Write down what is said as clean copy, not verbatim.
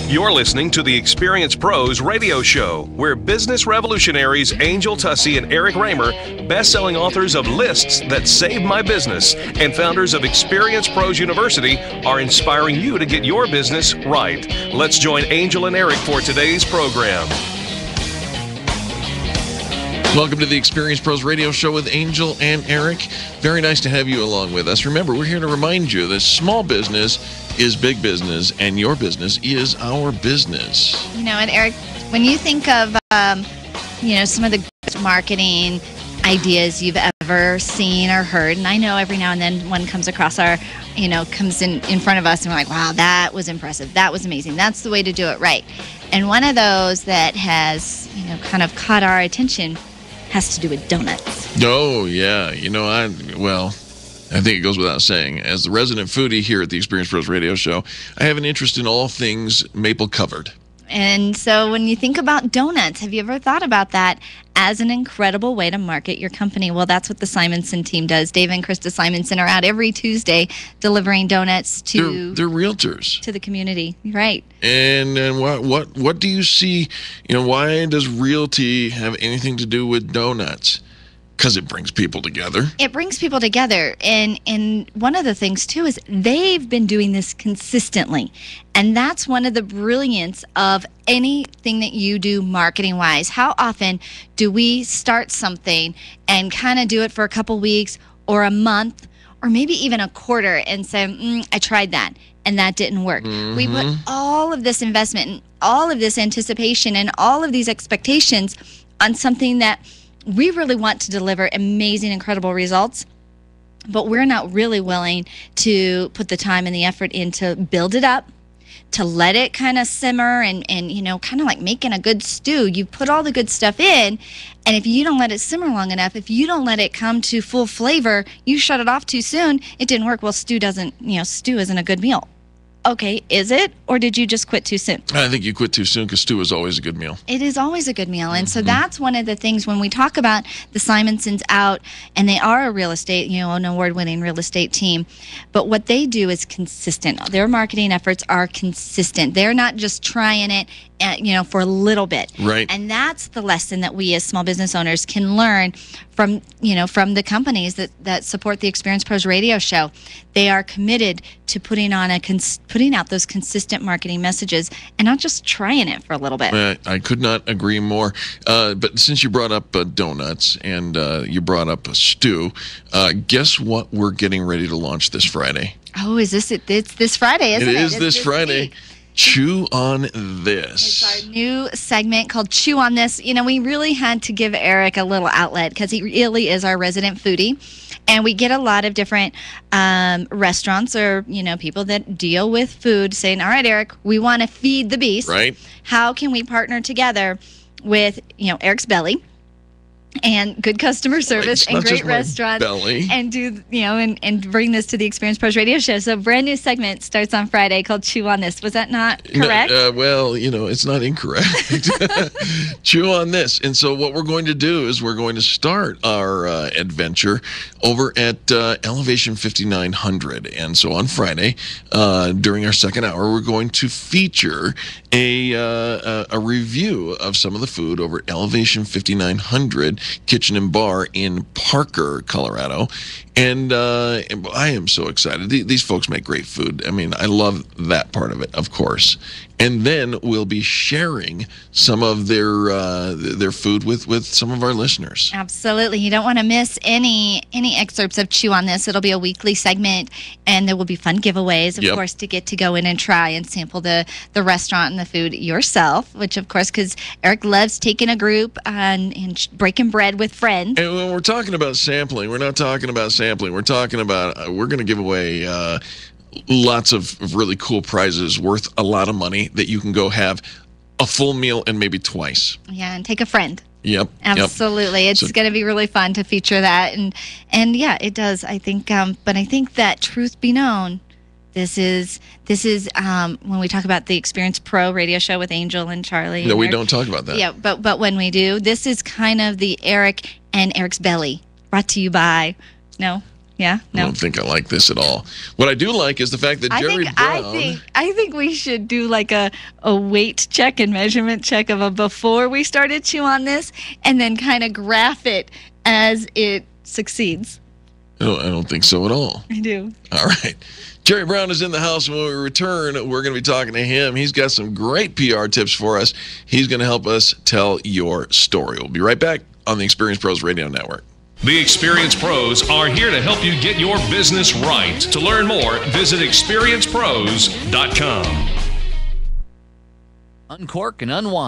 You're listening to the Experience Pros radio show, where business revolutionaries Angel Tussey and Eric Raymer, best-selling authors of Lists That Saved My Business and founders of Experience Pros University, are inspiring you to get your business right. Let's join Angel and Eric for today's program. Welcome to the Experience Pros radio show with Angel and Eric. Very nice to have you along with us. Remember, we're here to remind you that small business is big business, and your business is our business. You know, and Eric, when you think of, some of the marketing ideas you've ever seen or heard, and I know every now and then one comes across comes in front of us, and we're like, wow, that was impressive. That was amazing. That's the way to do it right. And one of those that has, kind of caught our attention has to do with donuts. Oh, yeah. I think it goes without saying, as the resident foodie here at the Experience Pros radio show, I have an interest in all things maple covered. And so when you think about donuts, have you ever thought about that as an incredible way to market your company? Well, that's what the Simonson team does. Dave and Krista Simonson are out every Tuesday delivering donuts to they're realtors to the community, right? And what do you see? Why does realty have anything to do with donuts? Because it brings people together. It brings people together. And one of the things, too, is they've been doing this consistently. And that's one of the brilliance of anything that you do marketing-wise. How often do we start something and kind of do it for a couple weeks or a month or maybe even a quarter and say, I tried that, and that didn't work. Mm-hmm. We put all of this investment and all of this anticipation and all of these expectations on something that we really want to deliver amazing, incredible results, but we're not really willing to put the time and the effort in to build it up, to let it kind of simmer and kind of like making a good stew. You put all the good stuff in, and if you don't let it simmer long enough, if you don't let it come to full flavor, you shut it off too soon, it didn't work. Well, stew isn't a good meal. Okay, is it? Or did you just quit too soon? I think you quit too soon because stew is always a good meal. It is always a good meal. And so that's one of the things when we talk about the Simonsons out, and they are a real estate, an award-winning real estate team. But what they do is consistent. Their marketing efforts are consistent. They're not just trying it, for a little bit. Right. And that's the lesson that we as small business owners can learn from the companies that support the Experience Pros radio show. They are committed to putting out those consistent marketing messages and not just trying it for a little bit. I could not agree more. But since you brought up donuts and you brought up a stew, guess what we're getting ready to launch this Friday? Oh, is this it? It's this Friday, isn't it? It is this Friday. Week. Chew on This. It's our new segment called Chew on This. We really had to give Eric a little outlet because he really is our resident foodie. And we get a lot of different restaurants or, people that deal with food saying, all right, Eric, we want to feed the beast. Right. How can we partner together with, Eric's Belly and good customer service and great restaurants and do, and bring this to the Experience Pros radio show. So a brand new segment starts on Friday called Chew on This. Was that not correct? It's not incorrect. Chew on This. And so what we're going to do is we're going to start our adventure over at Elevation 5900. And so on Friday, during our second hour, we're going to feature a review of some of the food over at Elevation 5900 Kitchen and Bar in Parker, Colorado. And I am so excited. These folks make great food. I mean, I love that part of it, of course. And then we'll be sharing some of their food with some of our listeners. Absolutely. You don't want to miss any excerpts of Chew on This. It'll be a weekly segment, and there will be fun giveaways, of course, to get to go in and try and sample the restaurant and the food yourself, which, of course, because Eric loves taking a group and breaking bread with friends. And when we're talking about sampling, we're not talking about sampling. We're talking about we're going to give away lots of really cool prizes worth a lot of money that you can go have a full meal and maybe twice. Yeah, and take a friend. Yep. Absolutely. It's going to be really fun to feature that. And yeah, it does. I think, but I think that truth be known, this is when we talk about the Experience Pro radio show with Angel and Charlie. No, we don't talk about that. Yeah, but when we do, this is kind of the Eric and Eric's Belly, brought to you by, no? Yeah, I no. don't think I like this at all. What I do like is the fact that Jerry Brown. I think we should do like a weight check and measurement check of a before we started Chew on This, and then kind of graph it as it succeeds. I don't think so at all. I do. All right. Jerry Brown is in the house. When we return, we're going to be talking to him. He's got some great PR tips for us. He's going to help us tell your story. We'll be right back on the Experience Pros Radio Network. The Experience Pros are here to help you get your business right. To learn more, visit experiencepros.com. Uncork and unwind.